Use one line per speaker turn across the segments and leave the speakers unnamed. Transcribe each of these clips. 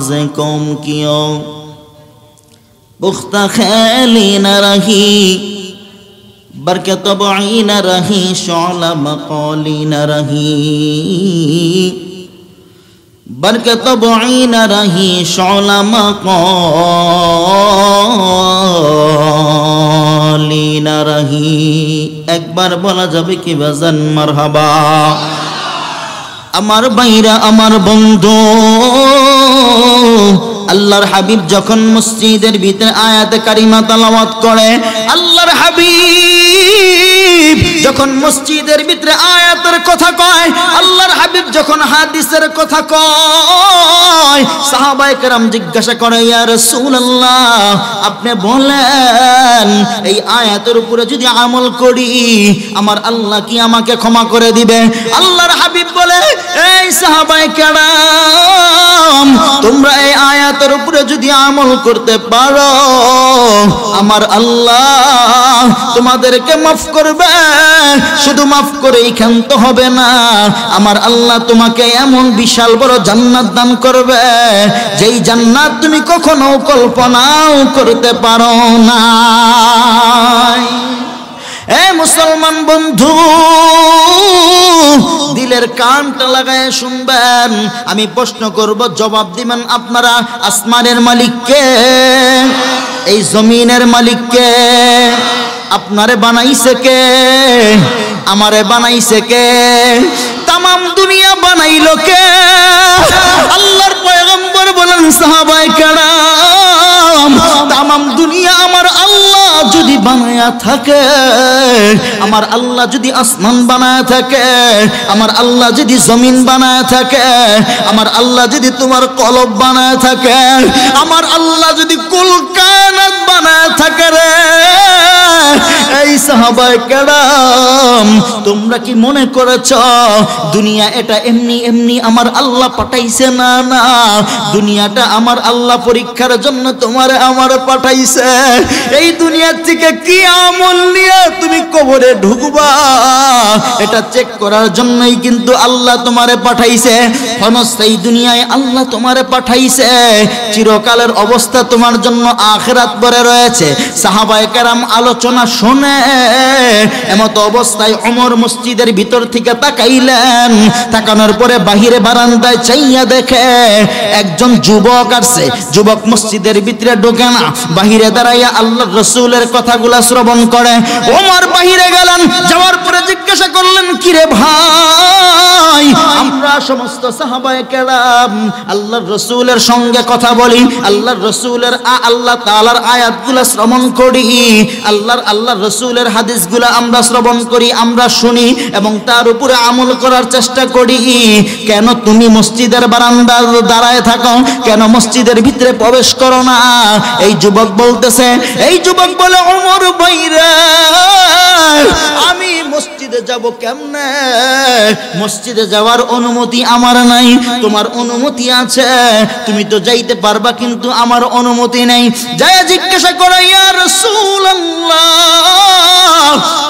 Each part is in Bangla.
नमाज कौम कियो पुख्ता ख्याली न रही बरकत बई न रही शौला मकौली न रही बरकत बई न रही शौला मकौली न रही। एक बार बोला जाबे कि बाजान मरहबा। আমার ভাইরা আমার বন্ধু আল্লাহর হাবিব যখন মসজিদের ভিতরে আয়াতে কারিমা তেলাওয়াত করে আল্লাহর হাবিব যখন মসজিদের ভিতরে আয়াতের কথা কয় আল্লাহর হাবিব যখন হাদিসের কথা কয় সাহাবায়ে কেরাম জিজ্ঞাসা করে ইয়া রাসূলুল্লাহ আপনি বলেন এই আয়াতের উপরে যদি আমল করি আমার আল্লাহ কি আমাকে ক্ষমা করে দিবে? আল্লাহর হাবিব বলে এই সাহাবায়ে কেরাম তোমরা এই আয়াতের উপরে যদি আমল করতে পারো আমার আল্লাহ তোমাদেরকে মাফ করবে। শুধু মাফ করেই ক্ষান্ত হবে না আমার আল্লাহ তোমাকে এমন বিশাল বড় জান্নাত দান করবে যেই জান্নাত তুমি কখনো কল্পনাও করতে পারো না। এ মুসলমান বন্ধু দিলের কানটা লাগায় শুনবেন আমি প্রশ্ন করব জবাব দিবেন আপনারা। আসমানের মালিক কে? এই জমিনের মালিক কে? আপনারে বানাইছে কে? আমারে বানাইছে কে? तमाम দুনিয়া বানাইলো কে? আল্লাহর পয়গম্বর বলেন সাহাবায়ে কেরাম तमाम দুনিয়া আমার আল্লাহ যদি বানায়া থাকে আমার আল্লাহ যদি আসমান বানায়া থাকে আমার আল্লাহ যদি জমিন বানায়া থাকে আমার আল্লাহ যদি তোমার কলব বানায়া থাকে আমার আল্লাহ যদি কুল কায়নাত বানায়া থাকে রে এই সাহাবায়ে কেরাম তোমরা কি মনে করেছো দুনিয়া এটা এমনি এমনি আমার আল্লাহ পাঠাইছে? না না দুনিয়াটা আমার আল্লাহ পরীক্ষার জন্য তোমারে আমার পাঠাইছে। এই দুনিয়া থেকে কি আমল নিয়ে তুমি কবরে ঢুকবা এটা চেক করার জন্যই কিন্তু আল্লাহ তোমারে পাঠাইছে। ক্ষণস্থায়ী দুনিয়ায় আল্লাহ তোমারে পাঠাইছে চিরকালের অবস্থা তোমার জন্য আখিরাত পরে রয়েছে। সাহাবায়ে কেরাম আলোচনা শুনে এমত অবস্থায় ওমর মসজিদের ভিতর থেকে তাকাইলেন। তাকানোর পরে বাহিরে বারান্দায় চাইয়া দেখে একজন যুবক আসছে। যুবক মসজিদের ভিতরে ঢোকে না, বাহিরে দাঁড়াইয়া আল্লাহর রাসূলের কথাগুলা শ্রবণ করে। ওমর বাহিরে গেলেন, যাওয়ার পরে জিজ্ঞাসা করলেন কিরে ভাই আমরা সমস্ত সাহাবায়ে কেরাম আল্লাহর রাসূলের সঙ্গে কথা বলি, আল্লাহর রাসূলের আল্লাহ তাআলার আয়াতগুলো শ্রবণ করি, আল্লাহর রাসূলের হাদিসগুলো আমরা শ্রবণ করি, আমরা শুনি এবং তার উপরে আমল করার চেষ্টা করি। কেন তুমি মসজিদের বারান্দায় দাঁড়ায় থাকো? কেন মসজিদের ভিতরে প্রবেশ করো না? এই যুবক বলতেছে, এই যুবক বলে ওমর ভাইরা আমি মসজিদে যাব কেমনে? মসজিদে যাওয়ার অনুমতি আমার নাই, তোমার অনুমতি আছে, তুমি তো যাইতে পারবা কিন্তু আমার অনুমতি নেই। যায় জিজ্ঞাসা করে ইয়া রাসূলুল্লাহ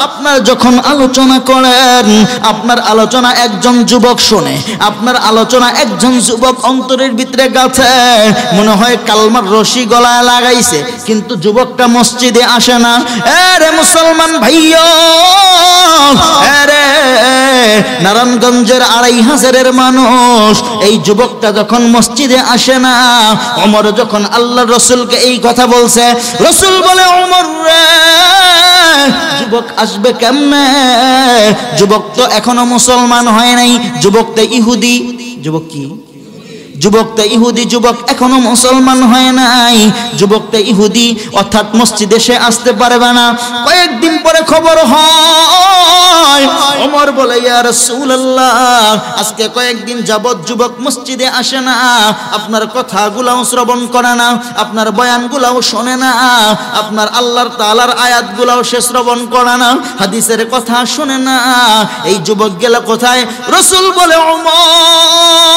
আপনার যখন আলোচনা করেন আপনার আলোচনা একজন যুবক শুনে, আপনার আলোচনা একজন যুবক অন্তরের ভিতরে গাছে, মনে হয় কালমার রশি গলায় লাগাইছে কিন্তু যুবকটা মসজিদে আসে না। আরে মুসলমান ভাইয়া, আরে নারায়ণগঞ্জের ২৫০০ মানুষ, এই যুবকটা যখন মসজিদে আসে না, ওমর যখন আল্লাহর রাসূলকে এই কথা বলছে, রাসূল বলে ওমর রে যুবক আসবে কেমনে? যুবক তো এখনো মুসলমান হয় নাই, যুবক তো ইহুদি। যুবক কি? যুবকটা ইহুদি, যুবক এখনো মুসলমান হয় নাই, যুবকটা ইহুদি, অর্থাৎ মসজিদে সে আসতে পারবে না। কয়েকদিন পরে খবর হয়, ওমর বলে ইয়া রাসূলুল্লাহ আজকে কয়েকদিন যাবত যুবক মসজিদে আসে না, আপনার কথাগুলাও শ্রবণ করে না, আপনার বয়ানগুলাও শোনে না, আপনার আল্লাহর তাআলার আয়াতগুলাও সে শ্রবণ করে না, হাদিসের কথা শোনে না, এই যুবক গেল কোথায়? রাসূল বলে ওমর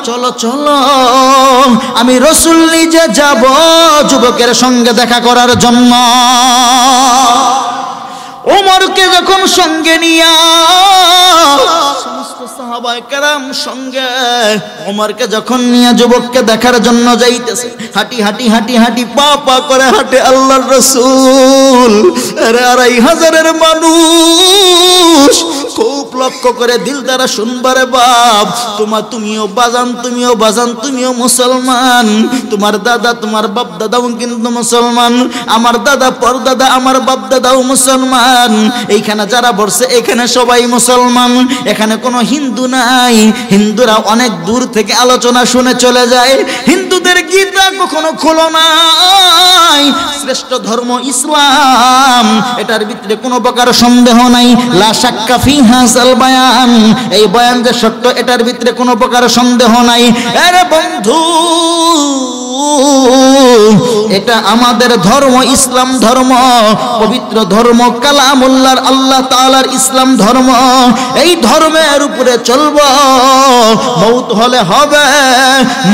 চলো চলো আমি রাসূল নিজে যাব যুবকের সঙ্গে দেখা করার জন্য। ওমরকে যখন সঙ্গে নিয়া সমস্ত সাহাবায়ে কেরাম সঙ্গে ওমরকে যখন নিয়ে যুবককে দেখার জন্য যাইতেছে, হাঁটি হাঁটি হাঁটি হাঁটি পা পা করে হাঁটে আল্লাহর রাসূল। আরে ২৫০০ মানুষ খুব লক্ষ্য করে দিল দ্বারা শুনবারে বাপ, তুমিও বাজান, তুমিও মুসলমান, তোমার দাদা তোমার বাপ দাদাও কিন্তু মুসলমান, আমার দাদা পর দাদা আমার বাপ দাদাও মুসলমান, এইখানে যারা বসে এখানে সবাই মুসলমান, এখানে কোনো হিন্দু নাই। হিন্দুরা অনেক দূর থেকে আলোচনা শুনে চলে যায়, হিন্দুদের গীতা কখনো খোলো নাই। শ্রেষ্ঠ ধর্ম ইসলাম, এটার ভিতরে কোনো প্রকার সন্দেহ নাই। লা শাক্কা ফি হাযাল বায়ান, এই বয়ান যে সত্য এটার ভিতরে কোনো প্রকার সন্দেহ নাই। আরে বন্ধু, এটা আমাদের ধর্ম, ইসলাম ধর্ম, পবিত্র ধর্ম, কালামুল্লাহর আল্লাহ তাআলার ইসলাম ধর্ম। এই ধর্মের উপরে চলব, মৌত হলে হবে,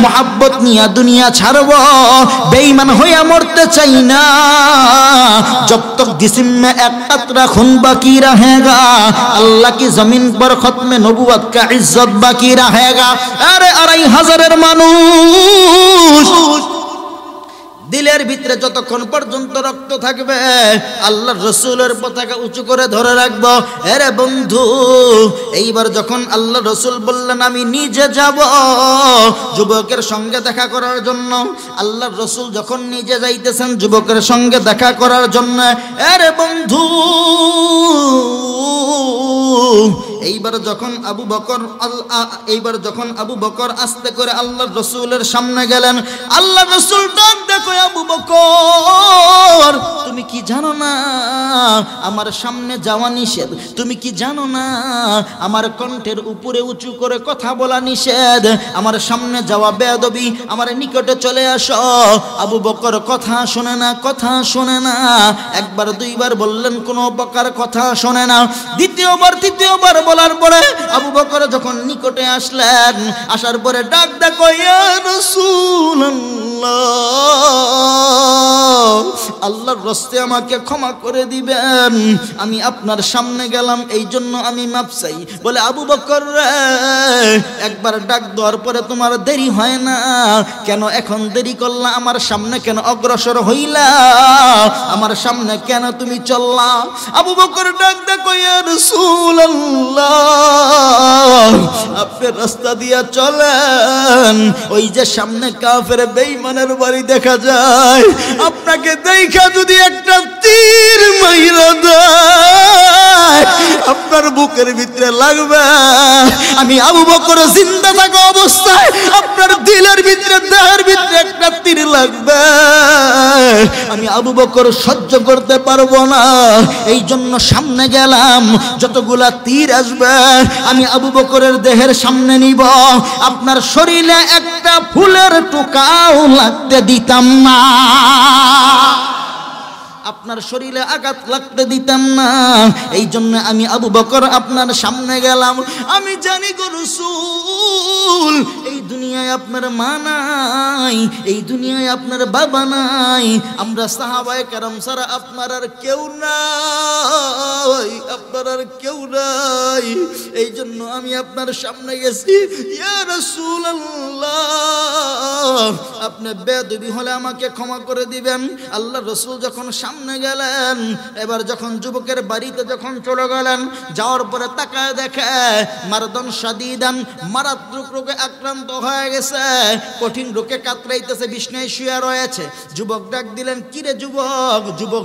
মোহাব্বত নিয়ে দুনিয়া ছাড়ব, বেঈমান হইয়া মরতে চাই না। जब तक जिस्म में एक कतरा खून बाकी रहेगा, अल्लाह की जमीन पर खत्म नबुवत का इज्जत बाकी रहेगा। अरे ২৫০০ মানুষ দিলের ভিতরে যতক্ষণ পর্যন্ত রক্ত থাকবে আল্লাহর রাসূলের পতাকা উঁচু করে ধরে রাখবো। আরে বন্ধু, এইবার যখন আল্লাহ রাসূল বললেন আমি নিজে যাব যুবকের সঙ্গে দেখা করার জন্য, আল্লাহর রাসূল যখন নিজে যাইতেছেন যুবকের সঙ্গে দেখা করার জন্য, আরে বন্ধু এইবার যখন আবু বকর আস্তে করে আল্লাহর রাসূলের সামনে গেলেন, আল্লাহর রাসূল ডাক দেখো আবু বকর, তুমি কি জানো না আমার সামনে যাওয়া নিষেধ? তুমি কি জানো না আমার কণ্ঠের উপরে উঁচু করে কথা বলা নিষেধ? আমার সামনে যাওয়া বেয়াদবি, আমার নিকটে চলে আসো। আবু বকর কথা শোনে না, কথা শোনে না। একবার দুইবার বললেন, কোনো প্রকার কথা শোনে না। দ্বিতীয়বার তৃতীয়বার বলার পরে আবু বকর যখন নিকটে আসলেন, আসার পরে ডাক দেখো ইয়া রাসূলুল্লাহ, আল্লাহর রাস্তে আমাকে ক্ষমা করে দিবেন, আমি আপনার সামনে গেলাম এই জন্য আমি মাপ চাই। বলে আবু বকর রে, একবার ডাক দেওয়ার পরে তোমার দেরি হয় না কেন? এখন দেরি করলা, আমার সামনে কেন অগ্রসর হইলা? আমার সামনে কেন তুমি চললা? আবু বকর ডাক দেখো ইয়া রাসূলুল্লাহ, আপনি রাস্তা দিয়া চলেন, ওই যে সামনে কাফের বেঈমানের বাড়ি দেখা যায়, আপনাকে দেখা যদি একটা তীর মাইরা দেয় আপনার বুকের ভিতরে লাগবে। আমি আবু বকর জিন্দা থাকা অবস্থায় আপনার দিলের ভিতরে, দেহের ভিতরে একটা তীর লাগবে, আমি আবু বকর সহ্য করতে পারবো না। এই জন্য সামনে গেলাম, যতগুলা তীর আসবে আমি আবু বকরের দেহের সামনে নিব, আপনার শরীরে একটা ফুলের টুকাও লাগতে দিতাম না, আপনার শরীরে আঘাত লাগতে দিতাম না। এই জন্য আমি আবু বকর আপনার সামনে গেলাম। আমি জানি গো রাসূল, এই দুনিয়ায় আপনার মা নাই, এই দুনিয়ায় আপনার বাবা নাই, আমরা সাহাবায়ে কেরাম ছাড়া আপনার আর কেউ নাই, আপনার আর কেউ নাই। এই জন্য আমি আপনার সামনে গেছি। ইয়া রাসূলুল্লাহ, আপনি বেয়াদবি হলে আমাকে ক্ষমা করে দিবেন। আল্লাহর রাসূল যখন সামনে গেলেন, এবার যখন যুবকের বাড়িতে যখন চলে গেলেন, যাওয়ার পরে তাকায় দেখে মারদান শাদীদান, মারাত্মক রোগে আক্রান্ত হয়ে গেছে, কঠিন রোগে কাতরাইতেছে, বিছানায় শুয়ে রয়েছে। যুবক ডাক দিলেন, কিরে যুবক?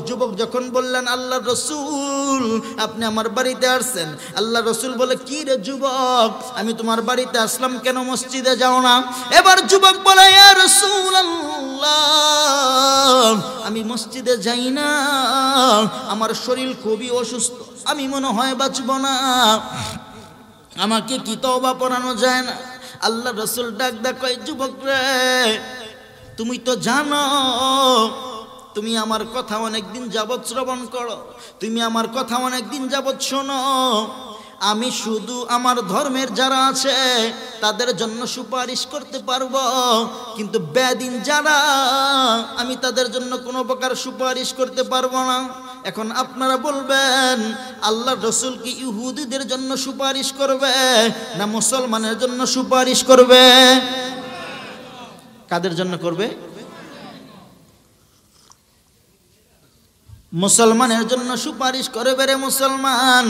যুবক যখন বললেন আল্লাহর রাসূল আপনি আমার বাড়িতে আসছেন, আল্লাহর রাসূল বলে, কি রে যুবক, আমি তোমার বাড়িতে আসলাম, কেন মসজিদে যাও না? এবার যুবক বলে, ইয়া রাসূলুল্লাহ, আমি মসজিদে যাই না, আমার শরীর খুবই অসুস্থ, আমি মনে হয় বাঁচব না, আমাকে কি তওবা পড়ানো যায় না? আল্লাহ রাসূল ডাক দেখো, যুবক রে, তুমি তো জানো, তুমি আমার কথা অনেকদিন যাবৎ শ্রবণ করো, তুমি আমার কথা অনেকদিন যাবৎ শোনো, আমি শুধু আমার ধর্মের যারা আছে তাদের জন্য সুপারিশ করতে পারবো, কিন্তু বেদিন যারা, আমি তাদের জন্য কোনো প্রকার সুপারিশ করতে পারবো না। এখন আপনারা বলবেন আল্লাহর রাসূল কি ইহুদিদের জন্য সুপারিশ করবে না মুসলমানের জন্য সুপারিশ করবে? কাদের জন্য করবে? মুসলমানের জন্য সুপারিশ করবে রে মুসলমান।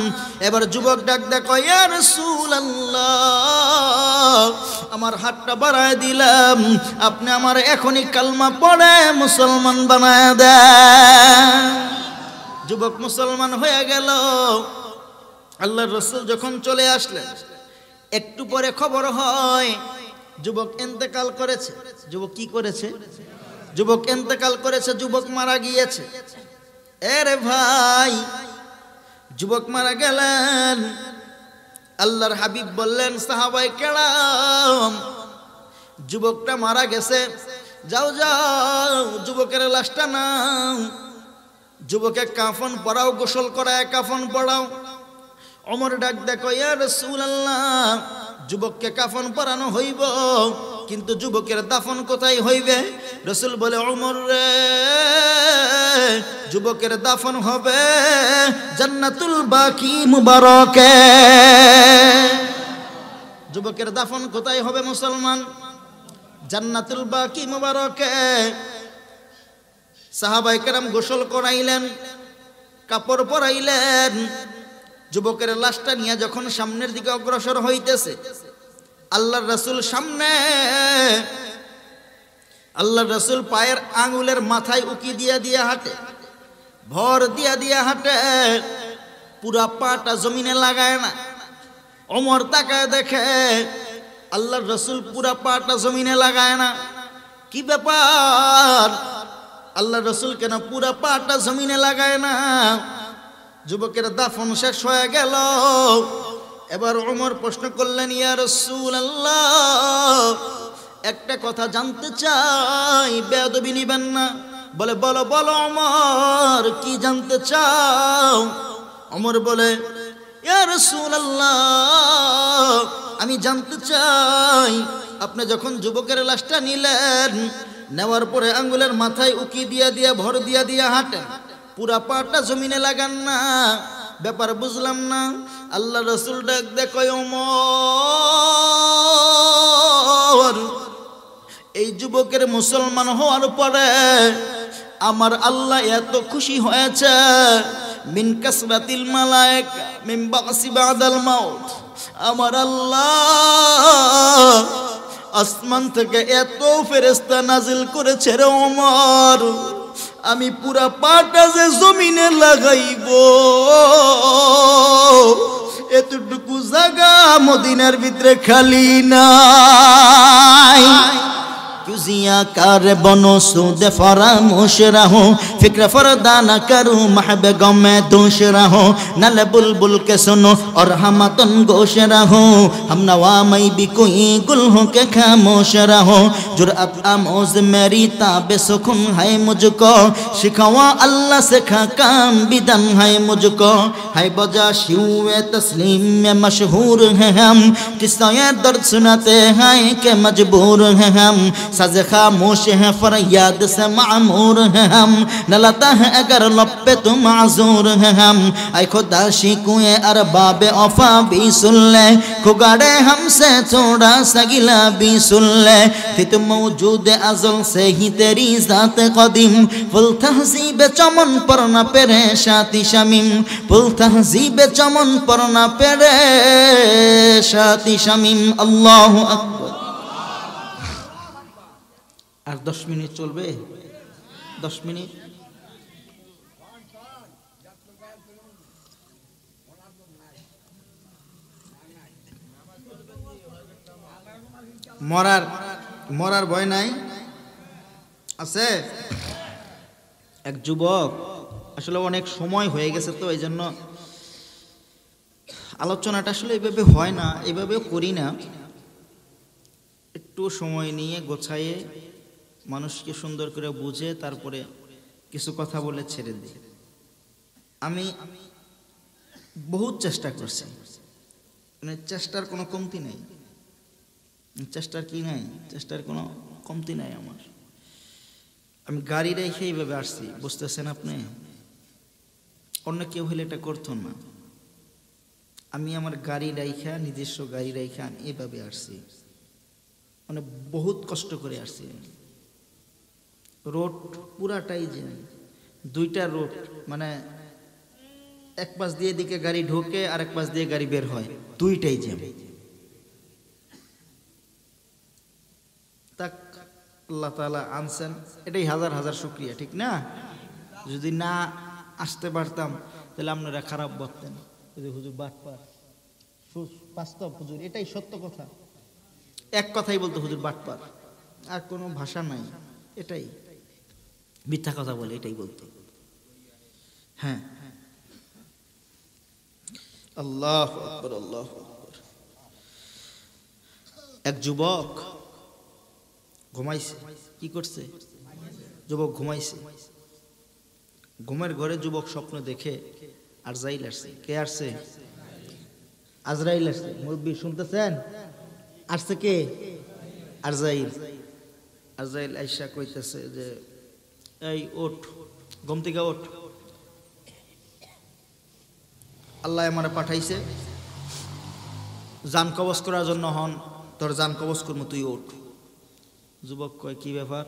এবার যুবক ডাক দেয়, কয় ইয়া রাসূলুল্লাহ, আমার হাতটা বাড়ায় দিলাম, আপনি আমার এখনই কালমা পড়ে মুসলমান বানায় দেন। যুবক মুসলমান হয়ে গেল। আল্লাহর রাসূল যখন চলে আসলেন, একটু পরে খবর হয় যুবক ইন্তেকাল করেছে। যুবক কি করেছে? যুবক ইন্তেকাল করেছে, যুবক মারা গিয়েছে। এরে ভাই, যুবক মারা গেলেন। আল্লাহর হাবিব বললেন, সাহাবায়ে কেরাম, যুবকটা মারা গেছে, যাও যাও যুবকের লাশটা নাও, যুবকে কাফন পরাও, গোসল করায় কাফন পরাও। ওমর ডাক দেখো, ইয়া রাসূলুল্লাহ, যুবককে কাফন পরানো হইব, কিন্তু যুবকের দাফন কোথায় হইবে? রাসূল বলে, ওমর রে, যুবকের দাফন হবে জান্নাতুল বাকি মুবারকে। যুবকের দাফন কোথায় হবে মুসলমান? জান্নাতুল বাকি মুবারকে। সাহাবায়ে কেরাম গোসল করাইলেন, কাপড় পরাইলেন। যুবকের লাশটা নিয়ে যখন সামনের দিকে অগ্রসর হইতেছে, আল্লাহর রাসূল সামনে, আল্লাহর রাসূল পায়ের আঙ্গুলের মাথায় উকি দিয়া দিয়া হাঁটে, ভর দিয়া দিয়া হাঁটে, পুরা পাটা জমিনে লাগায় না। ওমর তাকায় দেখে আল্লাহর রাসূল পুরা পাটা জমিনে লাগায় না। কি ব্যাপার? আল্লাহর রাসূল কেন পুরা পাটা জমিনে লাগায় না? যুবকের দাফন শেষ হয়ে গেল। এবার ওমর প্রশ্ন করলেন, ইয়া রাসূলুল্লাহ, একটা কথা জানতে চাই, বেয়াদবি নিবেন না। বলে, বলো বলো ওমর, কি জানতে চাও? ওমর বলে, ইয়া রাসূলুল্লাহ, আমি জানতে চাই, আপনি যখন যুবকের লাশটা নিলেন, নেওয়ার পরে আঙ্গুলের মাথায় উকি দিয়া দিয়া ভর দিয়া দিয়া হাঁটেন, পুরা পাটা জমিনে লাগান না, ব্যাপার বুঝলাম না। আল্লাহ রাসূল ডাক দেখো, ওমর, এই যুবকের মুসলমান হওয়ার পরে আমার আল্লাহ এত খুশি হয়েছে, মিন কাসরাতিল মালায়েকা মিন বাসি বাদাল মাউত, আমার আল্লাহ আসমান থেকে এত ফেরেশতা নাজিল করেছে রে ওমর, আমি পুরা পাটা যে জমিনে লাগাইব এতটুকু জায়গা মদিনার ভিতরে খালি নাই। क्यूजिया कार बनो सूद फरामोश रहो, फिक्र फरदा न करूँ महब गम में दोष रहो, नल बुलबुल के सुनो और हम तन गोश रहो, हम नवा मई भी कोई गुल हो के खामोश रहो, जुरअत आमोज मेरी ताबे सुकुन है मुझको, शिकवा अल्लाह से खा काम बिदन है मुझको, है बजा शिवे तस्लीम में मशहूर हैं हम, किस्सा दर्द सुनाते हैं के मजबूर हैं हम, सज खामोश है फरियाद से मामूर है हम, न लता है अगर लब पे तो माजूर है हम, ऐ खुदा शिकुए अरबाब औफा भी सुन ले, खुगाड़े हमसे थोड़ा सा गिला भी सुन ले, थी तुम मौजूद अज़ल से ही तेरी ज़ात क़दीम, फुल तहज़ीब चमन पर न पेरे शाती शमीम, फुल तहज़ीब चमन पर न पेरे शाती शमीम। अल्लाहु अकबर। আর 10 মিনিট চলবে? 10 মিনিট। মরার ভয় নাই আছে? এক যুবক, আসলে অনেক সময় হয়ে গেছে তো এই জন্য আলোচনাটা আসলে এইভাবে হয় না, এইভাবেও করি না, একটু সময় নিয়ে গোছায়ে মানুষকে সুন্দর করে বুঝে তারপরে কিছু কথা বলে ছেড়ে দিই। আমি বহুত চেষ্টা করছি, মানে চেষ্টার কোনো কমতি নাই, চেষ্টার কি নাই, চেষ্টার কোনো কমতি নাই আমার। আমি গাড়ি রেখে এইভাবে আসছি, বুঝতেছেন আপনি? অন্য কেউ হলে এটা করতো না। আমি আমার গাড়ি রাইখা, নিজস্ব গাড়ি রাইখা আমি এভাবে আসছি, মানে বহুত কষ্ট করে আসছি। রোড পুরাটাই জ্যাম, দুইটা রোড, মানে এক পাশ দিয়ে দিকে গাড়ি ঢোকে আর এক পাশ দিয়ে গাড়ি বের হয়, দুইটাই জ্যাম। তাক আল্লাহ তাআলা আনছেন, এটাই হাজার হাজার শুকরিয়া, ঠিক না? যদি না আসতে পারতাম তাহলে আপনারা খারাপ বলতেন, হুজুর বাটপার। বাস্তব হুজুর, এটাই সত্য কথা, এক কথাই বলতো হুজুর বাটপার, আর কোনো ভাষা নাই, এটাই মিথ্যা কথা বলে, এটাই বলতো। হ্যাঁ, আল্লাহু আকবার, আল্লাহু আকবার। এক যুবক ঘুমাইছে, কি করছে? যুবক ঘুমাইছে, ঘুমের ঘরে যুবক স্বপ্ন দেখে আজরাইল আসছে। কে আসছে? আজরাইল আসছে। মুরব্বি শুনতেছেন? আসছে কে? আজরাইল। আজরাইল আইসা কইতেছে যে এই ওঠ, ঘুম থেকে ওঠ, আল্লাহ আমারে পাঠাইছে জান কবজ করার জন্য, হন তোর জান কবজ করবো, তুই ওঠ। যুবক কয় কি ব্যাপার?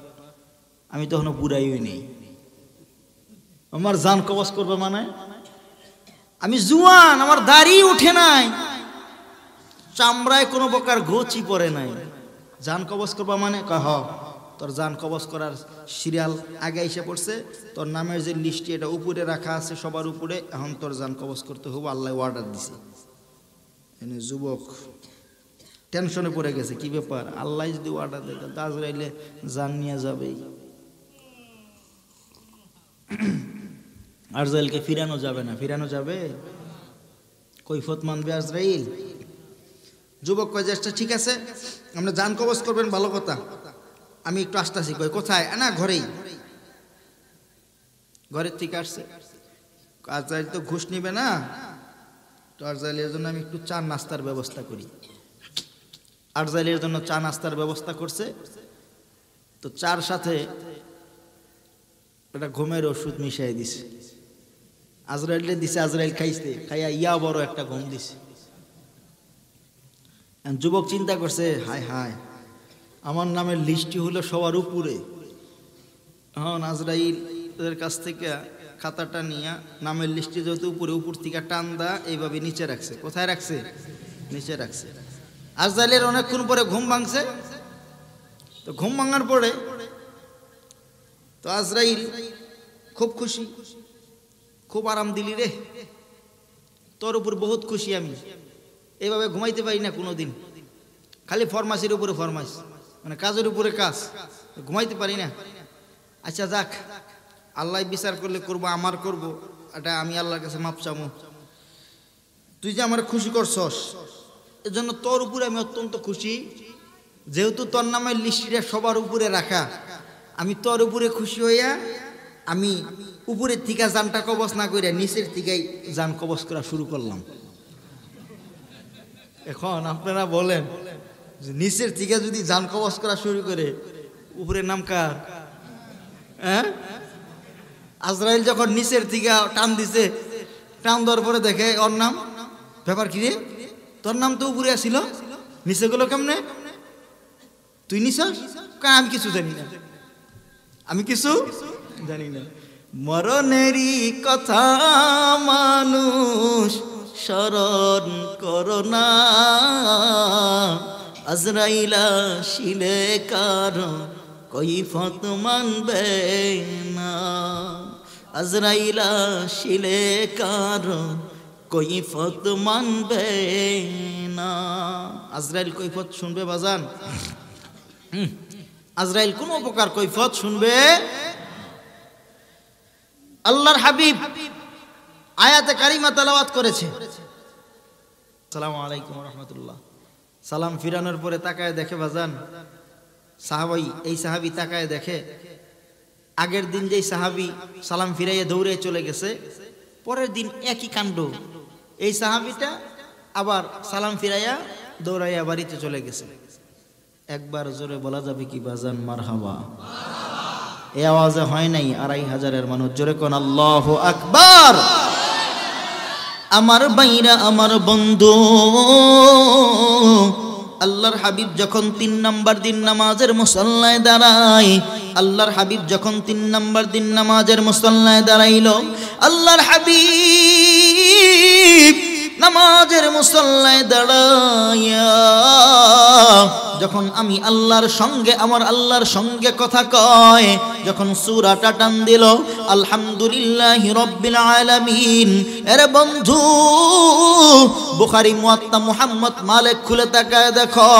আমি তখনও বুড়াই হই নেই, আমার জান কবজ করবে মানে? আমি জুয়ান, আমার দাড়ি উঠে নাই, চামড়ায় কোনো প্রকার গোচি পড়ে নাই, জান কবজ করবা মানে? কহ তোর জান কবজ করার সিরিয়াল আগে এসে পড়ছে, তোর নামের যে লিস্টটি এটা উপরে রাখা আছে সবার উপরে, এখন তোর জান কবজ করতে হবে, আল্লাহ অর্ডার দিছে। যুবক টেনশনে পড়ে গেছে, কি ব্যাপার, আল্লাহ যদি অর্ডার দেয় তাহলে আজরাইলে জান নিয়ে যাবেই, আজরাইলকে ফিরানো যাবে না। ফিরানো যাবে? কৈফত মানবে আজরাইল? যুবক কয় যে ঠিক আছে, আমরা জান কবজ করবেন, ভালো কথা, আমি একটু আসতেছি। কই কোথায়? না ঘরেই। ঘরের থেকে আসছে, আজরাইল তো ঘুষ নিবে না, তো আজরাইলের জন্য আমি একটু চা নাস্তার ব্যবস্থা করি। আজরাইলের জন্য চা নাস্তার ব্যবস্থা করছে, তো চার সাথে একটা ঘুমের ওষুধ মিশাই দিছে, আজরাইলে দিছে, আজরাইল খাইছে, খাইয়া ইয়া বড় একটা ঘুম দিছে। যুবক চিন্তা করছে, হায় হায়, আমার নামের লিস্টটি হলো সবার উপরে, এখন আজরাইল এদের কাছ থেকে খাতাটা নিয়ে নামের লিস্টটি যেহেতু উপরে, উপর থেকে টান দা এইভাবে নিচে রাখছে। কোথায় রাখছে? নিচে রাখছে। আজরাইলের অনেকক্ষণ পরে ঘুম ভাঙছে, তো ঘুম ভাঙার পরে তো আজরাইল খুব খুশি, খুব আরাম দিলি রে, তোর উপর বহুত খুশি আমি, এইভাবে ঘুমাইতে পারি না কোনোদিন, খালি ফরমাসির উপরে ফরমাস, মানে কাজের উপরে কাজ, ঘুমাইতে পারি না। আচ্ছা যাক, আল্লাহ বিচার করলে করবো, আমার করবো, এটা আমি আল্লাহর কাছে মাপ চামো, তুই যে আমার খুশি করছস এজন্য তোর উপরে আমি অত্যন্ত খুশি, যেহেতু তোর নামের লিস্টটা সবার উপরে রাখা, আমি তোর উপরে খুশি হইয়া আমি উপরের থেকে জানটা কবজ না করে নিচের থেকেই জান কবজ করা শুরু করলাম। এখন আপনারা বলেন, নিচের থেকে যদি জান কবজ করা শুরু করে, উপরের নাম কার? হ্যাঁ, আজরাইল যখন নিচের থেকে টান দিছে, টান দেওয়ার পরে দেখে ওর নাম, ব্যাপার কি রে, তোর নাম তো উপরে আসিল, নিচে গেল কেমনে? তুই নিছস? আমি কিছু জানি না, আমি কিছু জানি না। মরণেরই কথা মানুষ স্মরণ করো না, আজরাইলা শিলে কারো কৈফত মানবে না, আজরাইলা শিলে কারো কৈফত মানবে না। আজরাইল কৈফত শুনবে বাজান? আজরাইল কোন প্রকার কৈফত শুনবে? আল্লাহর হাবিব আয়াতে কারিমা তেলাওয়াত করেছে, আসসালামু আলাইকুম ওয়া রাহমাতুল্লাহ। সালাম ফিরানোর পরে তাকায় দেখে বাজান, সাহাবী, এই সাহাবী তাকায় দেখে, আগের দিন যেই সাহাবী সালাম ফিরাইয়া দৌড়ে চলে গেছে, পরের দিন একই কাণ্ড, এই সাহাবীটা আবার সালাম ফিরাইয়া দৌড়াইয়া বাড়িতে চলে গেছে। একবার জোরে বলা যাবে কি বাজান মারহাবা? এই আওয়াজে হয় নাই 2500 মানুষ, জোরে কোন আল্লাহু আকবার। আমার বাইরা আমার বন্ধু, আল্লাহর হাবিব যখন 3 নাম্বার দিন নামাজের মুসল্লায় দাঁড়ায়, আল্লাহর হাবিব যখন 3 নাম্বার দিন নামাজের মুসল্লায় দাঁড়াইলো, আল্লাহর হাবিব নামাজের মুসল্লায় দাঁড়াইয়া যখন আমি আল্লাহর সঙ্গে আমার আল্লাহর সঙ্গে কথা কয়, যখন সূরাটা টান দিল আলহামদুলিল্লাহি রাব্বিল আলামিন, আরে বন্ধু বুখারী মুয়াত্তা মুহাম্মদ মালিক খুলে তাকায় দেখো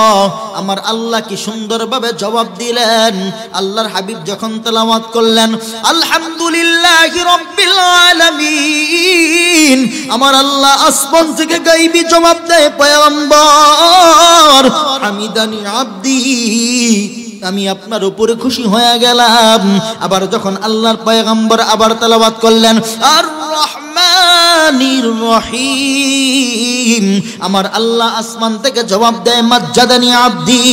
আমার আল্লাহ কি সুন্দরভাবে জবাব দিলেন। আল্লাহর হাবিব যখন তেলাওয়াত করলেন আলহামদুলিল্লাহি রাব্বিল আলামিন, আমার আল্লাহ আসমান থেকে গায়বী জবাব দেয় পয়গম্বর হামিদানি আব্দি, আমি আপনার উপরে খুশি হয়ে গেলাম। আবার যখন আল্লাহর পয়গম্বর আবার তেলাওয়াত করলেন আর রহমানির রহিম, আমার আল্লাহ আসমান থেকে জবাব দেয় মাজ্জাদানি আব্দি,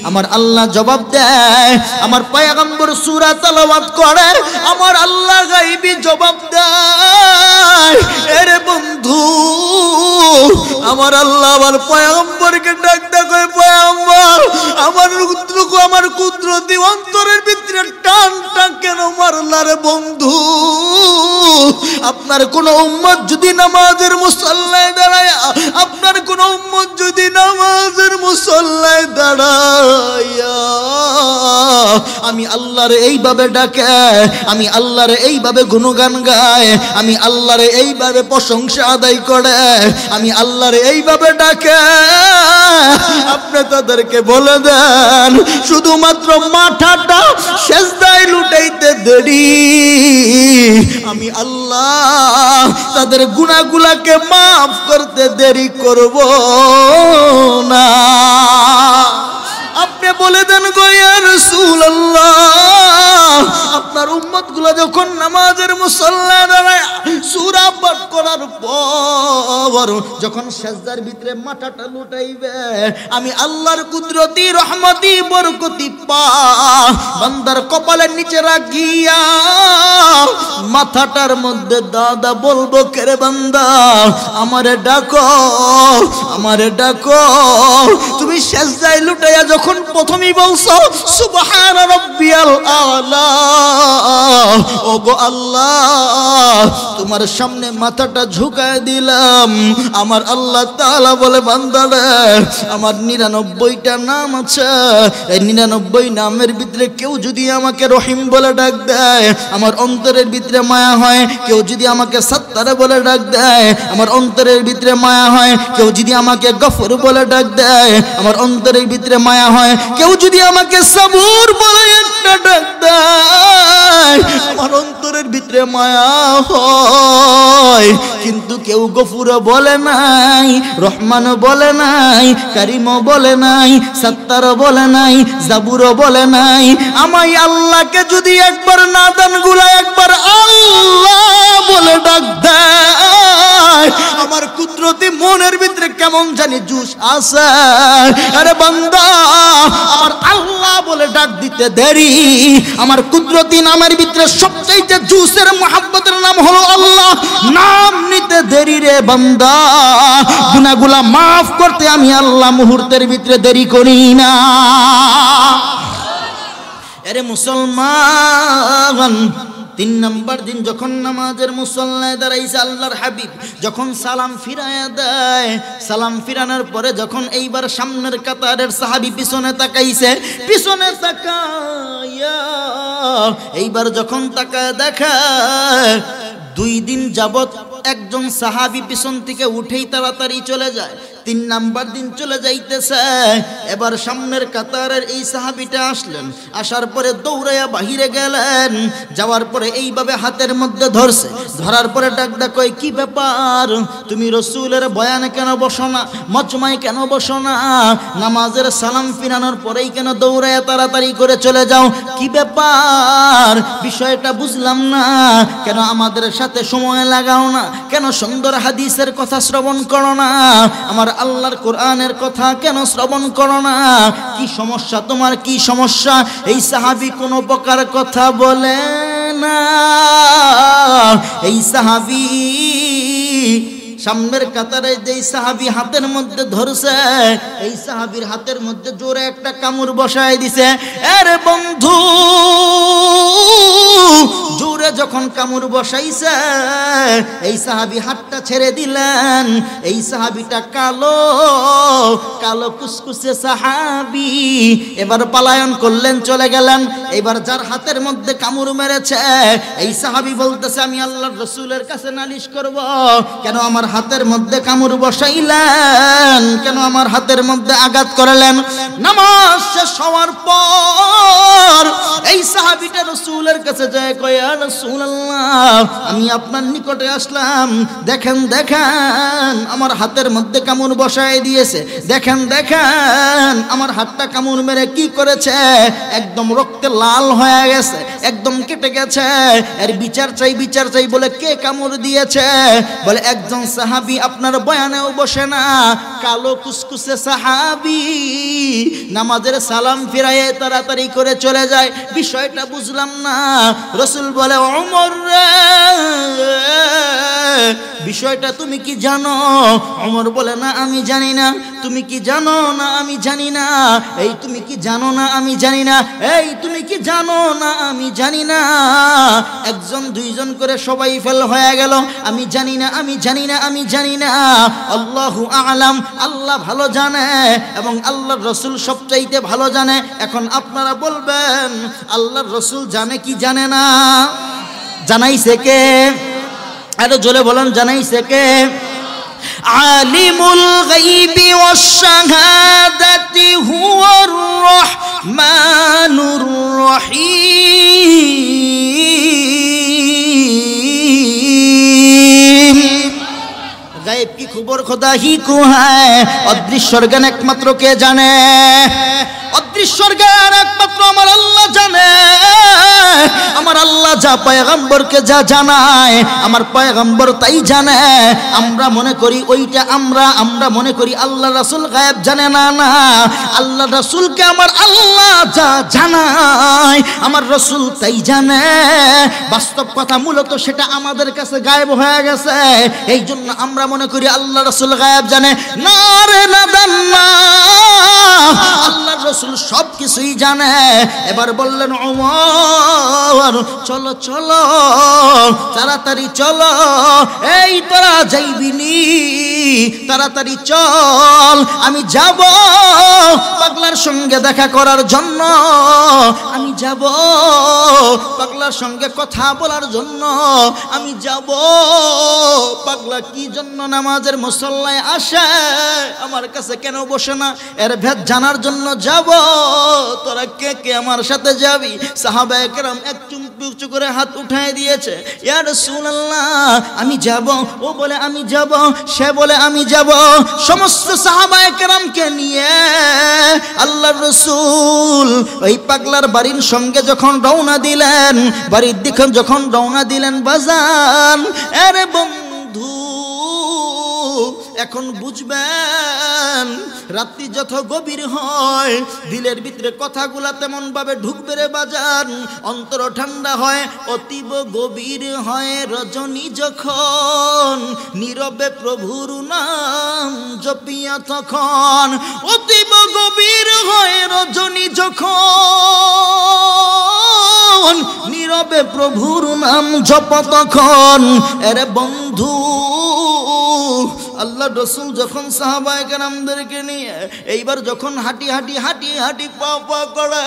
আমার আল্লাহ জবাব দেয়। আমার পয়গম্বর সূরা তেলাওয়াত করে, আমার আল্লাহ গায়বী জবাব দেয়। এরে বন্ধু আমার আল্লাহ আমার পয়গম্বরকে ডাক দেয়, পয়গম্বর আমার কুদরতি অন্তরের ভিতরে টানটা কেন মারলা রে বন্ধু? আপনার কোন উম্মত যদি নামাজের মুসল্লায় দাঁড়ায়, আপনার কোন উম্মত যদি নামাজের মুসল্লায় দাঁড়ায়া আমি আল্লাহর এইভাবে ডাকে, আমি আল্লাহর এইভাবে গুণগান গায়, আমি আল্লাহর এইভাবে প্রশংসা আদায় করে, আমি আল্লাহর এইভাবে ডাকে, আপনি তাদেরকে বলে দেন শুধুমাত্র মাথাটা সেজদায় লুটাইতে দেরি, আমি আল্লাহ তাদের গুনাহগুলোকে মাফ করতে দেরি করব না। আপনি বলে দেন গো ইয়া রাসূলুল্লাহ, আপনার উম্মতগুলো যখন নামাজের মুসল্লায় দাঁড়ায় সূরা পাঠ করার পর যখন সিজদার ভিতরে মাথাটা লুটাইবে, আমি আল্লাহর কুদরতি রহমতি বরকতি পা বান্দার কপালের নিচে রাখিয়া মাথাটার মধ্যে দাদা বলবো কেরে বান্দা আমারে ডাকো, আমারে ডাকো। তুমি সিজদায় লুটাইয়া যখন প্রথমেই বলছো সুবহান রাব্বিয়াল আলা, ও গো আল্লাহ তোমার সামনে মাথাটা ঝুঁকায় দিলাম, আমার আল্লাহ তাআলা বলে বান্দারে আমার 99টা নাম আছে, এই 99 নামের ভিতরে কেউ যদি আমাকে রহিম বলে ডাক দেয় আমার অন্তরের ভিতরে মায়া হয়, কেউ যদি আমাকে সত্তার বলে ডাক দেয় আমার অন্তরের ভিতরে মায়া হয়, কেউ যদি আমাকে গফর বলে ডাক দেয় আমার অন্তরের ভিতরে মায়া হয়, কেউ যদি আমাকে সবুর বলে একটা ডাক দেয় আমার অন্তরের ভিতরে মায়া হয়। কিন্তু কেউ গফুর বলে নাই, রহমান বলে নাই, কারিম বলে নাই, সত্তার বলে নাই, জাবুর বলে নাই। আমায় আল্লাহকে যদি একবার নাদান গুলা একবার আল্লাহ বলে ডাক দেয় আমার কুদরতি মনের ভিতরে কেমন জানি জুস আসে। আরে বান্দা আমার আল্লাহ বলে ডাক দিতে দেরি, আমার কুদরতি নামের ভিতরে সবচেয়ে জুসের মুহাব্বতের নাম হলো আল্লাহ, নাম নিতে দেরি রে বান্দা, গুনাহগুলা মাফ করতে আমি আল্লাহ মুহূর্তের ভিতরে দেরি করি না। আরে মুসলমান 3 নাম্বার দিন যখন নামাজের মুসল্লায় দাঁড়াইছে আল্লাহর হাবিব যখন সালাম ফিরায়া দেয়, সালাম ফিরানোর পরে যখন এইবার সামনের কাতারের সাহাবী পিছনে তাকাইছে, পিছনে তাকায়া এইবার যখন তাকায় দেখা 2 দিন যাবত একজন সাহাবী পিছন থেকে উঠেই তাড়াতাড়ি চলে যায়, 3 নাম্বার দিন চলে যাইতেছে। এবার সামনের কাতারের এই সাহাবীটা আসলেন, আসার পরে দৌড়াইয়া বাহিরে গেলেন, যাওয়ার পরে এইভাবে হাতের মধ্যে ধরছে, ধরার পরে ডাক ডাক কয় কি ব্যাপার তুমি রাসূলের বয়ানে কেন বসো না, মজমায় কেন বসো না, নামাজের সালাম ফিরানোর পরেই কেন দৌড়াইয়া তাড়াতাড়ি করে চলে যাও, কি ব্যাপার বিষয়টা বুঝলাম না, কেন আমাদের সাথে সময় লাগাও না, কেন সুন্দর হাদিসের কথা শ্রবণ করো না, আমার আল্লাহর কোরআনের কথা কেন শ্রবণ করো না, কি সমস্যা তোমার, কি সমস্যা? এই সাহাবী কোনো প্রকার কথা বলে না, এই সাহাবী সামনের কাতারে যেই সাহাবী হাতের মধ্যে ধরছে, এই সাহাবীর হাতের মধ্যে জোরে একটা কামড় বসায় দিছে। আরে বন্ধু, জোরে যখন কামড় বসাইছে, এই সাহাবী হাতটা ছেড়ে দিলেন। এই সাহাবীটা কালো কালো কুসকুসে সাহাবী, এবার পলায়ন করলেন, চলে গেলেন। এবার যার হাতের মধ্যে কামড় মেরেছে, এই সাহাবী বলতেছে আমি আল্লাহর রাসূলের কাছে নালিশ করব, কেন আমার হাতের মধ্যে কামড় বসাইলেন, কেন আমার হাতের মধ্যে আঘাত করলেন। নামাজ শেষ হওয়ার পর এই সাহাবীটা রাসূলের কাছে যায়, কয় ইয়া রাসূলুল্লাহ, আমি আপনার নিকটে আসলাম, দেখেন দেখেন আমার হাতের মধ্যে কামড় বসায় দিয়েছে, দেখেন দেখেন আমার হাতটা কামড় মেরে কি করেছে, একদম রক্তে লাল হয়ে গেছে, একদম কেটে গেছে। এর বিচার চাই, বিচার চাই। বলে কে কামড় দিয়েছে? বলে একজন সাহাবী, আপনার বয়ানেও বসে না, কালো কুসকুসে সাহাবী, নামাজের সালাম ফিরায়ে তাড়াতাড়ি করে চলে যায়। বিষয়টা বুঝলাম না। রাসূল বলে ওমর রে, বিষয়টা তুমি কি জানো? ওমর বলে না আমি জানি না। তুমি কি জানো? না আমি জানি না। এই তুমি কি জানো? না আমি জানি না। এই তুমি কি জানো? না আমি জানি না। একজন দুইজন করে সবাই ফেল হয়ে গেল, আমি জানি না, আমি জানি না, আমি জানি না। আল্লাহু আ'লাম, আল্লাহ ভালো জানে এবং আল্লাহর রাসূল সবচাইতে ভালো জানে। এখন আপনারা বলবেন আল্লাহর রাসূল জানে কি জানে না? জানাইছে কে? আরে জোরে বলেন, জানাইছে কে? আলিমুল গায়বি ওয়াশ শাহাদাতি হুয়ার রহমানুর রহিম। গায়েব কি খবর খোদা হি কো হ্যায়, অদৃশ্যর জ্ঞান একমাত্র কে জানে? অদৃশ্যর জ্ঞান একমাত্র আমার আল্লাহ জানে। আমার আল্লাহ যা পয়গম্বরকে যা জানায়, আমার পয়গম্বর তাই জানে। আমরা মনে করি ওইটা আমরা মনে করি আল্লাহ রাসূল গায়েব জানে না। না, আল্লাহ রাসূলকে আমার আল্লাহ যা জানায়, আমার রাসূল তাই জানে। বাস্তব কথা মূলত সেটা আমাদের কাছে গায়েব হয়ে গেছে। এই জন্য আমরা মনে করি আল্লাহ রাসূল গায়েব জানে। না রে, না জান না, আল্লাহ রাসূল সব কিছুই জানে। এবার বললেন ওমর, চলো চলো তাড়াতাড়ি চলো, এই তোরা যাইবিনি, তাড়াতাড়ি চল, আমি যাব পাগলার সঙ্গে দেখা করার জন্য, আমি যাব পাগলার সঙ্গে কথা বলার জন্য, আমি যাব। পাগলা কি জন্য নামাজের মুসল্লায় আসে, আমার কাছে কেন বসে না, এর ভেদ জানার জন্য যাব। তোরা কে কে আমার সাথে যাবি? সাহাবায়ে কেরাম এক চুমচু করে হাত উঠায় দিয়েছে। ইয়া রাসূলুল্লাহ, আমি যাব। ও বলে আমি যাব, সে বলে আমি যাব। সমস্ত সাহাবায়ে কেরামকে নিয়ে আল্লাহর রাসূল ওই পাগলার বাড়ির সঙ্গে যখন রওনা দিলেন, বাড়ির দিকে যখন রওনা দিলেন, বাজান আরে বন্ধু এখন বুঝবেন, রাত্রি যত গভীর হয় দিলের ভিতরে কথাগুলা তেমন ভাবে ঢুকবে রে বাজান, অন্তর ঠান্ডা হয়। অতীব গভীর হয় রজনী যখন, নীরবে প্রভুর নাম জপিয়া তখন। অতীব গভীর হয় রজনী যখন, নীরবে প্রভুর নাম জপ তখন। এরে বন্ধু, আল্লাহ রাসূল যখন সাহাবায়ে কেরামদেরকে নিয়ে এইবার যখন হাঁটি হাঁটি হাঁটি হাঁটি পা পা করে,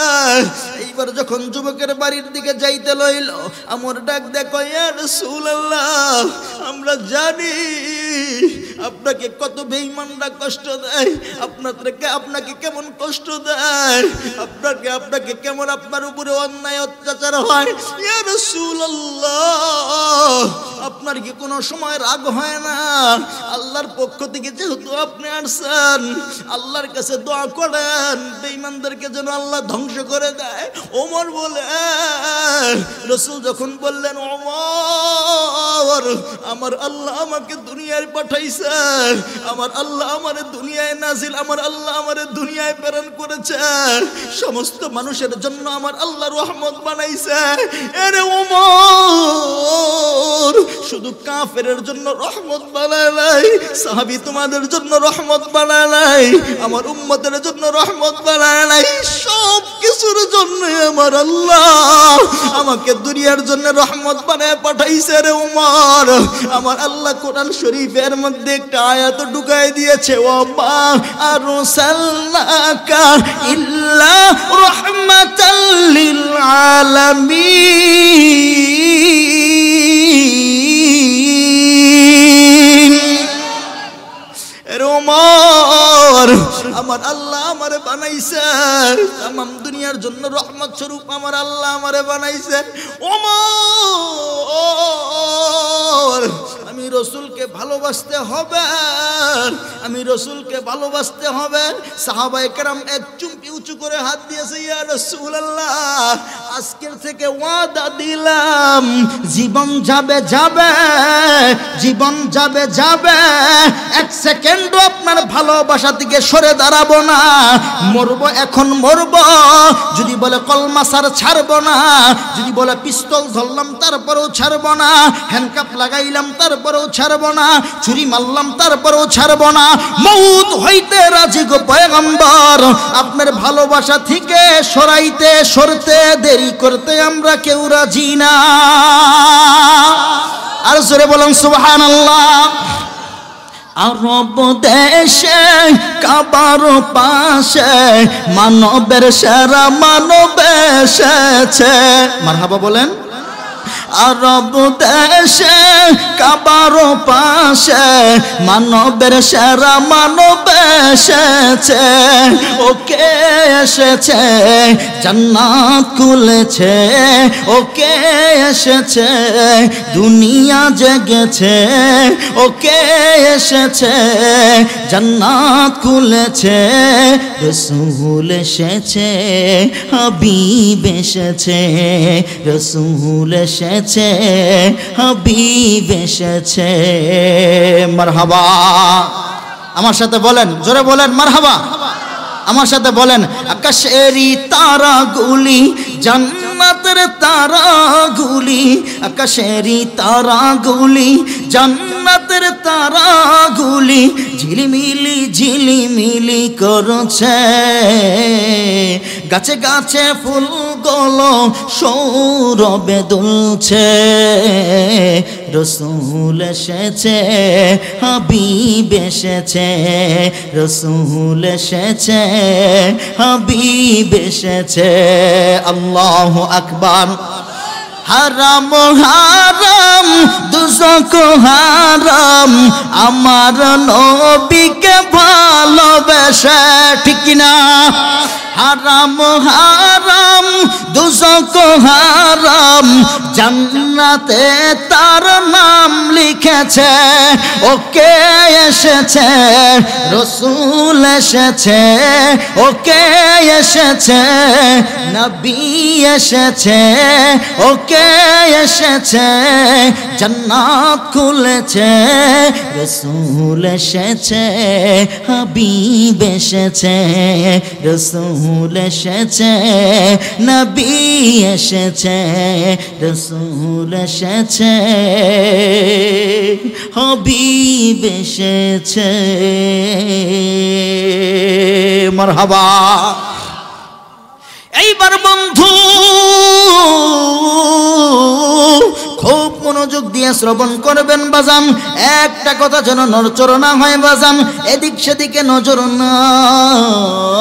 এইবার যখন যুবকের বাড়ির দিকে যাইতে লইল, আমার ডাক দেখো, ইয়া রাসূলুল্লাহ, আমরা জানি আপনাকে কত বেঈমানরা কষ্ট দেয়, আপনাকে কেমন কষ্ট দেয়, আপনাকে কেমন আপনার উপরে অন্যায় অত্যাচার হয়। ইয়া রাসূলুল্লাহ, আপনার কি কোনো সময় রাগ হয় না? আল্লাহর পক্ষ থেকে যেহেতু আপনি আসছেন, আল্লাহর কাছে দোয়া করেন বেঈমানদেরকে যেন আল্লাহ ধ্বংস করে দেয়। ওমর বলে, রাসূল যখন বললেন, ওমর, আমার আল্লাহ আমাকে দুনিয়ায় পাঠাইছে, আমার আল্লাহ আমারে দুনিয়ায় নাজিল, আমার আল্লাহ আমারে দুনিয়ায় প্রেরণ করেছে, সমস্ত মানুষের জন্য আমার আল্লাহ রহমত বানাইছে। আরে ওমর, শুধু কাফেরের জন্য রহমত বানায় নাই, সাহাবী তোমাদের জন্য রহমত বানায় নাই, আমার উম্মতের জন্য রহমত বানায় নাই, সব কিছুর জন্য আমার আল্লাহ আমাকে দুনিয়ার জন্য রহমত বানায় পাঠাইছে রে উমর। আমার আল্লাহ কোরআন শরীফের মধ্যে একটা আয়াত ঢুকায় দিয়েছে, ওয়া মা আরসালনাকা ইল্লা রাহমাতাল লিল আলামিন। এর ওমর আমার আল্লাহ আমারে বানাইছে তামাম দুনিয়ার জন্য রহমত স্বরূপ, আমার আল্লাহ আমারে বানাইছেন। ওমর আমি রসুলকে ভালোবাসতে হবে, আমি রসুলকে ভালোবাসতে হবে। সাহাবায়ে কেরাম এক চুমকি উঁচু করে হাত দিয়েছে, ইয়া রাসূলুল্লাহ আজকের থেকে ওয়াদা দিলাম জীবন যাবে যাবে, জীবন যাবে যাবে, এক সেকেন্ডও আপনার ভালোবাসা থেকে সরে দাঁড়াবো না। মরবো এখন মরবো, যদি বলে কলমা ছাড়বো না, যদি বলে পিস্তল ধরলাম তারপরেও ছাড়বো না, হ্যান্ডকাপ লাগাইলাম তারপরেও ছাড়বো না, ছুরি মারলাম তারপরেও ছাড়বো না, মউত হইতে রাজি গো পয়গম্বর। আপনার ভালোবাসা থেকে সরতে দেরি করতে আমরা কেউ রাজি না। আর জোরে বলুন সুবহানাল্লাহ। আরব দেশে কাবার পাশে মানবের সেরা মানব এসেছে, মারহাবা বলেন। আরব দেশে কাবার পাশে মানবের সেরা মানব এসেছে, ওকে এসেছে জান্নাত খুলেছে, ওকে এসেছে দুনিয়া জেগেছে, ওকে এসেছে জান্নাত খুলেছে, রসূল এসেছে হাবিব এসেছে, রসূল এসেছে হাবিব এসেছে। মারহাবা, আমার সাথে বলেন, জোরে বলেন মারহাবা, আমার সাথে বলেন। আকাশেরই তারাগুলি জান্নাতের তারাগুলি, আকাশেরই তারাগুলি জান্নাতের তারাগুলি ঝিলিমিলি ঝিলিমিলি করছে, গাছে গাছে ফুলগুলো সৌরভে দুলছে, রসূল এসেছে হাবিব এসেছে, রসূল এসেছে হাবিব এসেছে। আল্লাহু আকবার। হারাম হারাম দুজক হারাম আমার নবীকে ভালোবেসে, ঠিক না? হারাম হারাম দুজক হারাম জান্নাতে তার নাম লিখেছে, ওকে এসেছে রসূল এসেছে, ওকে এসেছে নবী এসেছে, ওকে এসেছে জান্নাত খুলেছে, রসূল এসেছে হাবিব এসেছে, রসূল এসেছে নবী এসেছে, রসূল এসেছে হাবিব এসেছে। মারহাবা। এইবার বন্ধু খুব মনোযোগ দিয়ে শ্রবণ করবেন বাজান, একটা কথা যেন নড়চড় না হয় বাজান, এদিক সেদিকে নজর নাই,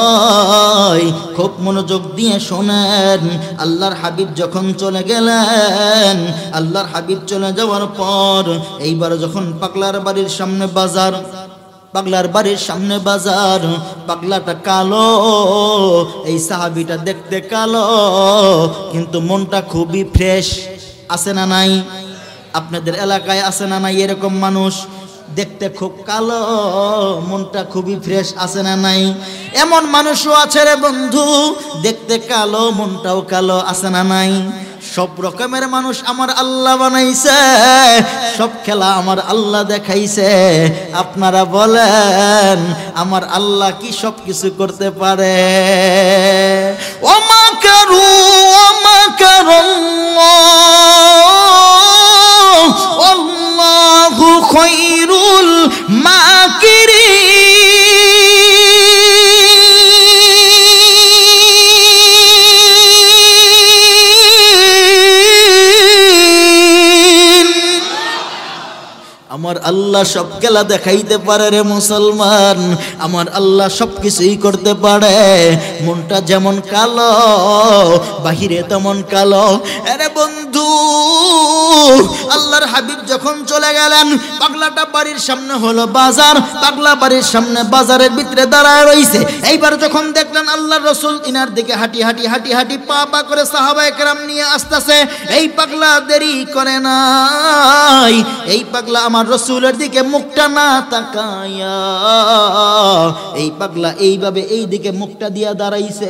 খুব মনোযোগ দিয়ে শোনেন। আল্লাহর হাবিব যখন চলে গেলেন, আল্লাহর হাবিব চলে যাওয়ার পর এইবার যখন পাগলার বাড়ির সামনে বাজার, পাগলার বাড়ির সামনে বাজার, পাগলাটা কালো, এই সাহাবিটা দেখতে কালো কিন্তু মনটা খুবই ফ্রেশ, আছে না নাই? আপনাদের এলাকায় আছে না নাই এরকম মানুষ? দেখতে খুব কালো, মনটা খুবই ফ্রেশ, আছে না নাই? এমন মানুষও আছে রে বন্ধু, দেখতে কালো মনটাও কালো, আছে না নাই? সব রকমের মানুষ আমার আল্লাহ বানাইছে, সব খেলা আমার আল্লাহ দেখাইছে। আপনারা বলেন আমার আল্লাহ কি সব কিছু করতে পারে? ও মাকারু ও মাকারুল্লাহ আল্লাহ সব খেলা দেখাইতে পারে রে মুসলমান, আমার আল্লাহ সব কিছুই করতে পারে। মনটা যেমন কালো বাহিরে তেমন কালো। আরে বন্ধু, আল্লাহর হাবিব যখন চলে গেলেন, পাগলাটা বাড়ির সামনে হলো বাজার, পাগলা বাড়ির সামনে বাজারের ভিতরে দাঁড়ায় রইছে। এইবার যখন দেখলেন আল্লাহর রাসূল ইনার দিকে হাঁটি হাঁটি হাঁটি হাঁটি পা পা করে সাহাবায়ে কেরাম নিয়ে আসতেছে, এই পাগলা দেরি করে নাই, এই পাগলা আমার রাসূলের দিকে মুখটা না তাকায়া এই পাগলা এইভাবে এই দিকে মুখটা দিয়া দাঁড়াইছে,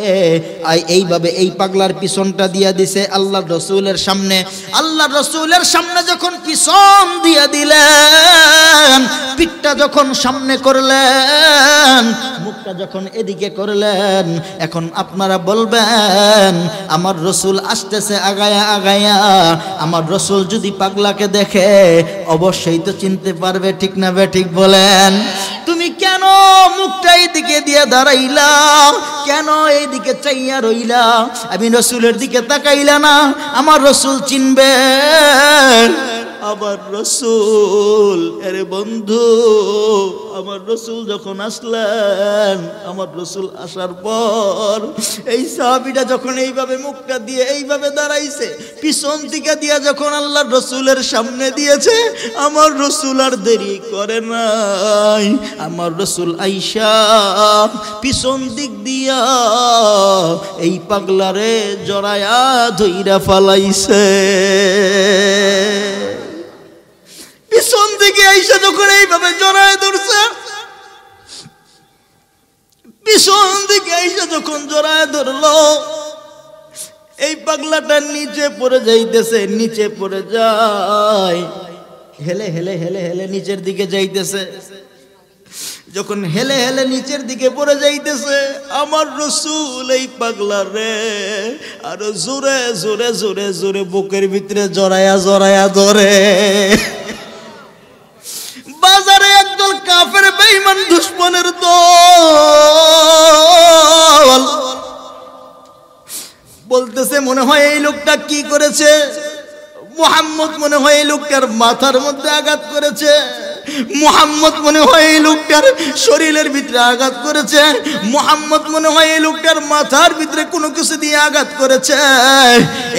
আর এইভাবে এই পাগলার পিছনটা দিয়া দিছে আল্লাহর রাসূলের সামনে। আল্লাহর রাসূলের সামনে যখন পিছন দিয়া দিলেন, পিঠটা যখন সামনে করলেন, মুখটা যখন এদিকে করলেন, এখন আপনারা বলবেন আমার রাসূল আসতেছে আগায়া আগায়া, আমার রাসূল যদি পাগলাকে দেখে অবশ্যই তো চিনতে পারবে, ঠিক না বে ঠিক বলেন? তুমি কেন মুখটা এইদিকে দিয়ে দাঁড়াইলা, কেন এইদিকে চাইয়া রইলা, আমি রাসূলের দিকে তাকাইলা না? আমার রাসূল চিনবে, আমার রাসূল। আরে বন্ধু, আমার রাসূল যখন আসলেন, আমার রাসূল আসার পর এই সাহাবীটা যখন এইভাবে মুখটা দিয়ে এইভাবে দাঁড়াইছে, পিছন দিকে দিয়া যখন আল্লাহর রাসূলের সামনে দিয়েছে, আমার রাসূল আর দেরি করে নাই, আমার রাসূল আইসা পিছন দিক দিয়া এই পাগলারে জড়ায়া ধইরা ফালাইছে। পিছন দিকে আইসা যখন এইভাবে জড়ায় ধরছে, পিছন দিকে আইসা যখন জড়ায় ধরলো, এই পাগলাটা নিচে পড়ে যাইতেছে, নিচে পড়ে যায়, হেলে হেলে হেলে হেলে নিচের দিকে যাইতেছে। যখন হেলে হেলে নিচের দিকে পড়ে যাইতেছে, আমার রাসূল এই পাগলারে আর জোরে জোরে জোরে জোরে বুকের ভিতরে জড়ায়া জড়ায়া ধরে। বাজারে একদল কাফের বেঈমান দুশমনের দল বলতেছে, মনে হয় এই লোকটা কি করেছে, মুহাম্মদ মনে হয় এই লোকটার মাথার মধ্যে আঘাত করেছে, মুহাম্মদ মনে হয় এই লোকটার শরীরের ভিতরে আঘাত করেছে, মুহাম্মদ মনে হয় এই লোকটার মাথার ভিতরে কোনো কিছু দিয়ে আঘাত করেছে,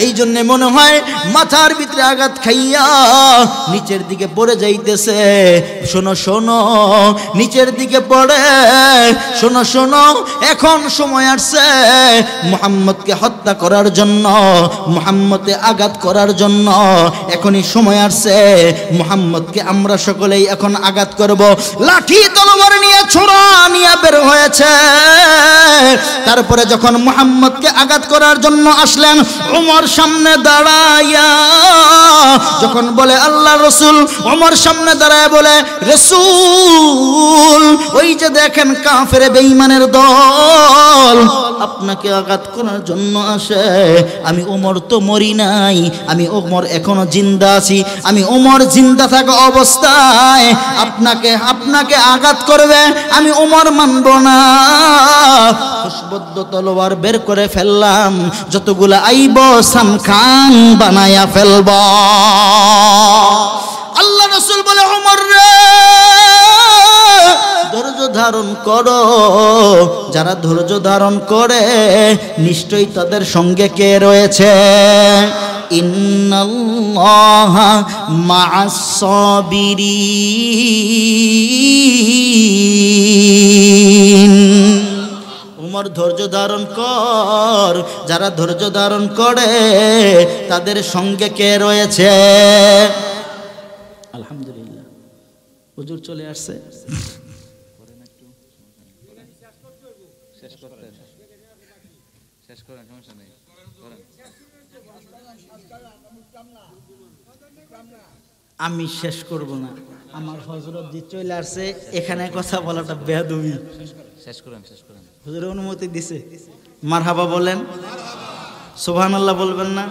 এই জন্য মনে হয় মাথার ভিতরে আঘাত খাইয়া নিচের দিকে পড়ে যাইতেছে। শোনো শোনো, নিচের দিকে পড়ে, শোনো শোনো, এখন সময় আসছে মুহাম্মদকে হত্যা করার জন্য, মুহাম্মদকে আঘাত করার জন্য, এখনই সময় আসছে মুহাম্মদকে আমরা সকলেই এখন আঘাত করব। লাঠি তলোয়ার নিয়ে ছোরা নিয়ে বের হয়েছে। তারপরে যখন মুহাম্মদকে আঘাত করার জন্য আসলেন, ওমর সামনে দাঁড়াইয়া যখন বলে আল্লাহ রাসূল, ওমর সামনে দাঁড়ায় বলে, রাসূল ওই যে দেখেন কাফের বেঈমানের দল আপনাকে আঘাত করার জন্য আসে, আমি ওমর তো মরি নাই, আমি ওমর এখনো জিন্দা আছি, আমি ওমর জিন্দা থাকা অবস্থায় আপনাকে আঘাত করবে, আমি ওমর মানব না। খুশবদ্ধ তলোয়ার বের করে ফেললাম, যতগুলা আইব সামখান বানায়া ফেলব। আল্লাহ রাসূল বলে, ওমর রে ধৈর্য ধারণ করো, যারা ধৈর্য ধারণ করে নিশ্চয়ই তাদের সঙ্গে কে রয়েছে, ইন্নাল্লাহা মা'আস সাবিরিন। ওমর ধৈর্য ধারণ কর, যারা ধৈর্য ধারণ করে তাদের সঙ্গে কে রয়েছে। আলহামদুলিল্লাহ, হুজুর চলে আসছে। আমি শেষ করব না, আমার হযরত জি চলে আসছে, এখানে কথা বলাটা বেয়াদবি। শেষ করেন, শেষ করেন। হুজুর অনুমতি দিছে, মারহাবা বলেন, সুবহানাল্লাহ বলবেন না?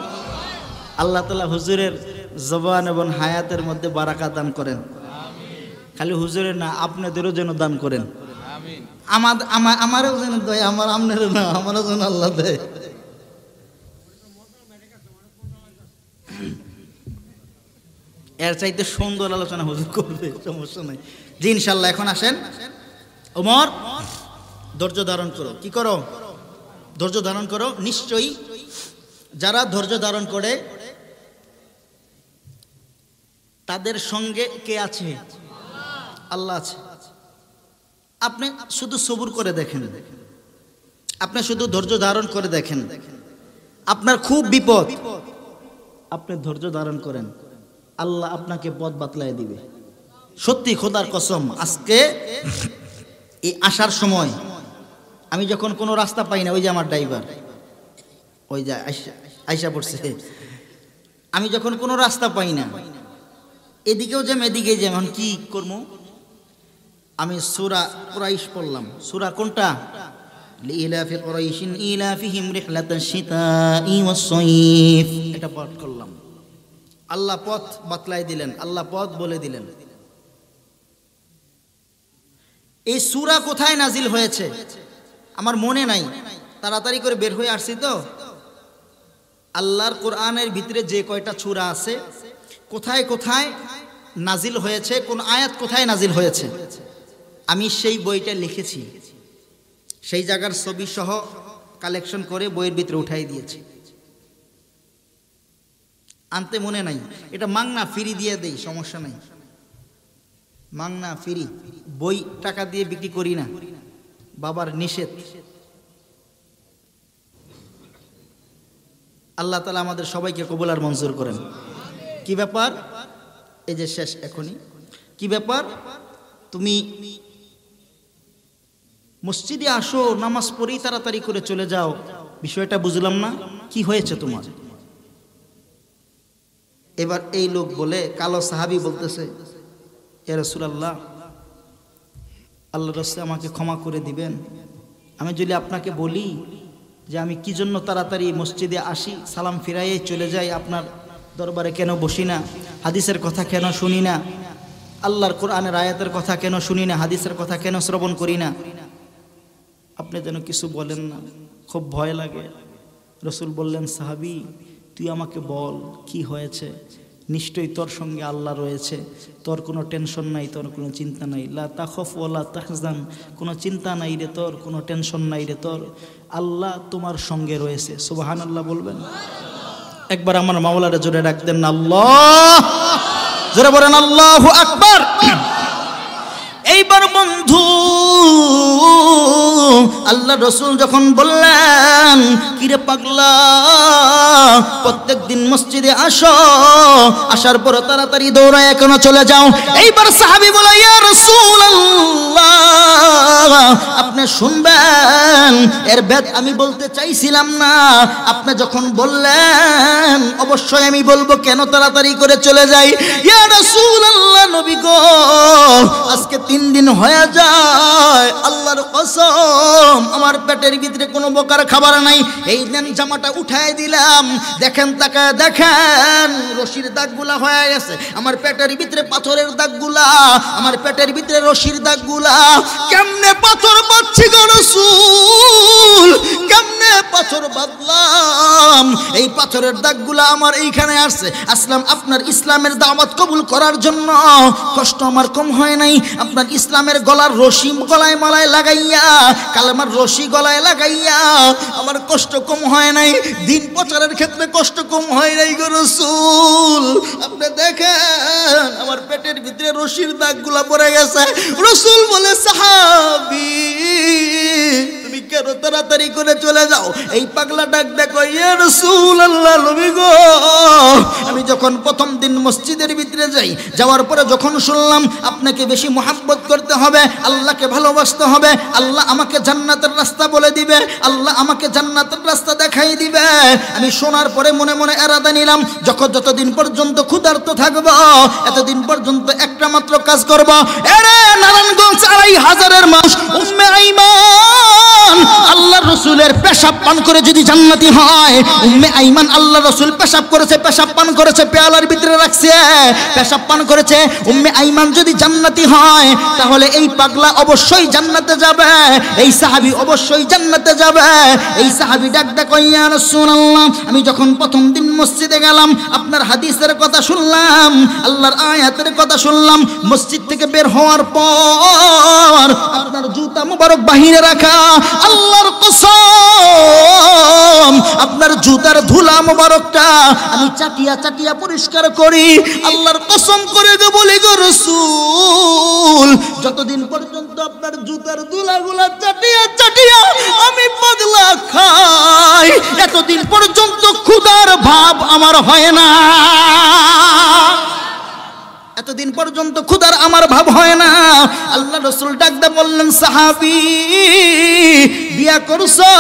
আল্লাহ তাআলা হুজুরের জবান এবং হায়াতের মধ্যে বারাকা দান করেন। খালি হুজুরের না, আপনাদেরও যেন দান করেন। আমারও যেন দেয়, আমার আপনারও না, আমারও যেন আল্লাহ দেয়। এর চাইতে সুন্দর আলোচনা হুজুর করবে, সমস্যা নাই। জি ইনশাআল্লাহ। এখন আসেন, ওমর ধৈর্য ধারণ করো। কি করো? ধৈর্য ধারণ করো। নিশ্চয়ই যারা ধৈর্য ধারণ করে তাদের সঙ্গে কে আছে? আল্লাহ আছে। আপনি শুধু সবুর করে দেখেন, আপনি শুধু ধৈর্য ধারণ করে দেখেন। আপনার খুব বিপদ, আপনি ধৈর্য ধারণ করেন, আল্লাহ আপনাকে পথ বাতলায় দিবে। সত্যি খোদার কসম, আজকে এই আসার সময় আমি যখন কোনো রাস্তা পাই না, ওই যে আমার ড্রাইভার ওই যে আইসা পড়ছে, আমি যখন কোনো রাস্তা পাই না, এদিকেও যাম এদিকে যাম, এখন কি করবো? আমি সূরা কুরাইশ পড়লাম। সূরা কোনটা? লিইলাফি কুরাইশিন ইলাফিহিম রিহলাতাশ শিতাই ওয়াস সাইফ, এটা পাঠ করলাম। আল্লাহ পথ বাতলাই দিলেন, আল্লাহ পথ বলে দিলেন। এই সূরা কোথায় নাজিল হয়েছে আমার মনে নাই, তাড়াতাড়ি করে বের হয়ে আসছি তো। আল্লাহর কোরআনের ভিতরে যে কয়টা সূরা আছে, কোথায় কোথায় নাজিল হয়েছে, কোন আয়াত কোথায় নাজিল হয়েছে, আমি সেই বইটা লিখেছি। সেই জায়গার ছবি সহ কালেকশন করে বইয়ের ভিতরে উঠাই দিয়েছি। আনতে মনে নাই, এটা মাংনা ফ্রি দিয়ে দেই, সমস্যা নাই। মাংনা ফ্রি, বই টাকা দিয়ে বিক্রি করি না, বাবার নিষেধ। আল্লাহ তাআলা আমাদের সবাইকে কবুল আর মঞ্জুর করেন। কি ব্যাপার? এই যে শেষ এখনই। কি ব্যাপার? তুমি মসজিদে আসো, নামাজ পড়েই তাড়াতাড়ি করে চলে যাও, বিষয়টা বুঝলাম না, কি হয়েছে তোমার? এবার এই লোক বলে, কালো সাহাবী বলতেছে, ইয়া রাসূলুল্লাহ, আল্লাহর রাসূল আমাকে ক্ষমা করে দিবেন। আমি যদি আপনাকে বলি যে আমি কি জন্য তাড়াতাড়ি মসজিদে আসি, সালাম ফিরাইয়ে চলে যাই, আপনার দরবারে কেন বসি না, হাদিসের কথা কেন শুনি না, আল্লাহর কোরআনের আয়াতের কথা কেন শুনি না, হাদিসের কথা কেন শ্রবণ করি না, আপনি যেন কিছু বলেন না, খুব ভয় লাগে। রাসূল বললেন, সাহাবী তুই আমাকে বল কি হয়েছে, নিশ্চয়ই তোর সঙ্গে আল্লাহ রয়েছে, তোর কোনো টেনশন নাই, তোর কোনো চিন্তা নাই। লা তাখাফ ওয়া লা তাহজান, কোনো চিন্তা নাই রে তোর, কোনো টেনশন নাই রে তোর, আল্লাহ তোমার সঙ্গে রয়েছে। সুবহানাল্লাহ বলবেন। একবার আমার মাওলারে জোরে ডাক দেন না, আল্লাহ, জোরে বলেন আল্লাহু আকবার। এইবার বন্ধু আল্লাহ রসুল যখন বললেন, কিরে পাগলা, প্রত্যেক দিন মসজিদে আসো, আসার পর তাড়াতাড়ি দৌড়ায় এখনো চলে যাও। এইবার সাহাবী বলে, ইয়া রাসূলুল্লাহ, আপনি শুনবেন, এর ভেদ আমি বলতে চাইছিলাম না, আপনি যখন বললেন অবশ্যই আমি বলবো, কেন তাড়াতাড়ি করে চলে যাই। ইয়া রাসূলুল্লাহ, নবী গো, আজকে 3 দিন হয়ে যায়, আল্লাহর কসম আমার পেটের ভিতরে কোনো প্রকার খাবার নাই। এই দেন জামাটা উঠায় দিলাম, দেখেন তাকায় দেখেন রশির দাগগুলা হয়ে গেছে, আমার পেটের ভিতরে পাথরের দাগগুলা, আমার পেটের ভিতরে রশির দাগগুলা। কেমনে পাথর বাঁধছি গো রাসূল, কেমনে পাথর বাঁধলাম? এই পাথরের দাগগুলা আমার এইখানে আসছে, আসলাম আপনার ইসলামের দাওয়াত কবুল করার জন্য, কষ্ট আমার কম হয় নাই। আপনার ইসলামের গলার রশি গলায় মালায় লাগাইয়া, কালেমার রশি গলায় লাগাইয়া আমার কষ্ট কম হয় নাই, দিন প্রচারের ক্ষেত্রে কষ্ট কম হয় নাই গো রাসূল। আপনি দেখেন আমার পেটের ভিতরে রশির দাগগুলা পড়ে গেছে। রাসূল বলে, সাহাবী তুমি কেন তাড়াতাড়ি করে চলে যাও? এই পাগলা ডাক দেখো, ইয়া রাসূলুল্লাহ, নবী গো, আমি যখন প্রথম দিন মসজিদের ভিতরে যাই, যাওয়ার পরে যখন শুনলাম আপনাকে বেশি মহব্বত করতে হবে, আল্লাহকে ভালোবাসতে হবে, আল্লাহ আমাকে জান্নাতের রাস্তা বলে দিবে, আল্লাহ আমাকে জান্নাতের রাস্তা দেখাই দিবে, আমি শোনার পরে মনে মনে এরাদা নিলাম, যতদিন পর্যন্ত ক্ষুধার্ত থাকবো, এতদিন পর্যন্ত একটা মাত্র কাজ করব। এরে নারায়ণগঞ্জ 2500 মানুষ, উম্মে আইমান আল্লাহর রাসূল রাসূলের পেশাব পান করে যদি জান্নাতি হয়, উম্মে আইমান আল্লাহ রাসূল পেশাব করেছে, পেশাব পান করেছে, পেয়ালার ভিতরে রাখছে, পেশাব পান করেছে, উম্মে আইমান যদি জান্নাতি হয় তাহলে এই পাগলা অবশ্যই জান্নাতে যাবে, এই সাহাবী অবশ্যই জান্নাতে যাবে। এই সাহাবী ডাক কয় ইয়া রাসূলুল্লাহ, আমি যখন প্রথম দিন মসজিদে গেলাম, আপনার হাদিসের কথা শুনলাম, আল্লাহর আয়াতের কথা শুনলাম, মসজিদ থেকে বের হওয়ার পর আপনার জুতা মুবারক বাহিরে রাখা, আল্লাহর কসম আপনার জুতার ধুলা মুবারকটা আমি চাটিয়া চাটিয়া পরিষ্কার করি, আল্লাহর কসম করে বলি গো রাসূল, যতদিন পর্যন্ত আপনার জুতার ধুলাগুলা চাটিয়া চাটিয়া আমি পাগলা খাই, এতদিন পর্যন্ত ক্ষুধার ভাব আমার হয় না, এতদিন পর্যন্ত ক্ষুধার আমার ভাব হয় না। আল্লাহ রাসূল ডাক দিয়ে বললেন, সাহাবী বিয়া করছো?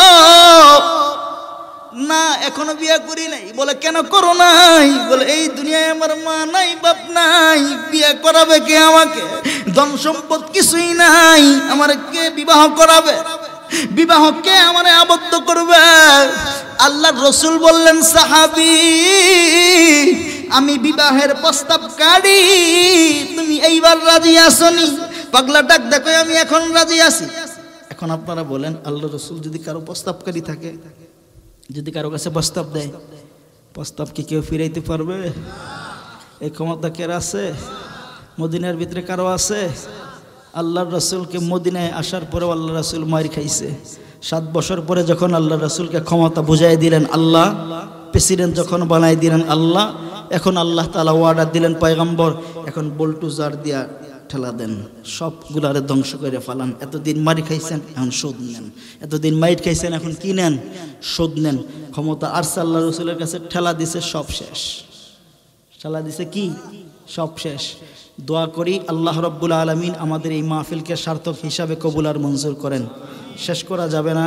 না এখনো বিয়া করি নাই। বলে কেন করো নাই? বলে এই দুনিয়ায় আমার মা নাই, বাপ নাই, বিয়া করাবে কে আমাকে? ধন সম্পদ কিছুই নাই, আমার কে বিবাহ করাবে? বিবাহ কে আমারে আবদ্ধ করবে? আল্লাহর রাসূল বললেন, সাহাবী আমি বিবাহের প্রস্তাব কাড়ি, তুমি এইবার রাজি আসনি? পাগলা ডাক দেখো আমি এখন রাজি আছি। এখন আপনারা বলেন, আল্লাহর রাসূল যদি কারো প্রস্তাবকারী থাকে, যদি কারো কাছে প্রস্তাব দেয়, প্রস্তাব কি কেউ ফিরাইতে পারবে? এই ক্ষমতা কার আছে? মদিনার ভিতরে কারো আছে? আল্লাহর রাসূলকে মদিনায় আসার পরে আল্লাহর রাসূল মার খাইছে। 7 বছর পরে যখন আল্লাহর রাসূলকে ক্ষমতা বুঝাই দিলেন আল্লাহ, প্রেসিডেন্ট যখন বানাই দিলেন আল্লাহ, এখন আল্লাহ তাআলা অর্ডার দিলেন পয়গম্বর, এখন বুলডোজার দিয়া ঠেলা দেন, সবগুলারে ধ্বংস করে ফেলান। এতদিন মারি খাইছেন, এখন শোধ নেন। এতদিন মাইট খাইছেন, এখন কি নেন? শোধ নেন। ক্ষমতা আসছে আল্লাহ রাসূলের কাছে, ঠেলা দিছে, সব শেষ। ঠেলা দিছে কি? সব শেষ। দোয়া করি আল্লাহ রাব্বুল আলামিন আমাদের এই মাহফিলকে সার্থক হিসাবে কবুল আর মঞ্জুর করেন। শেষ করা যাবে না।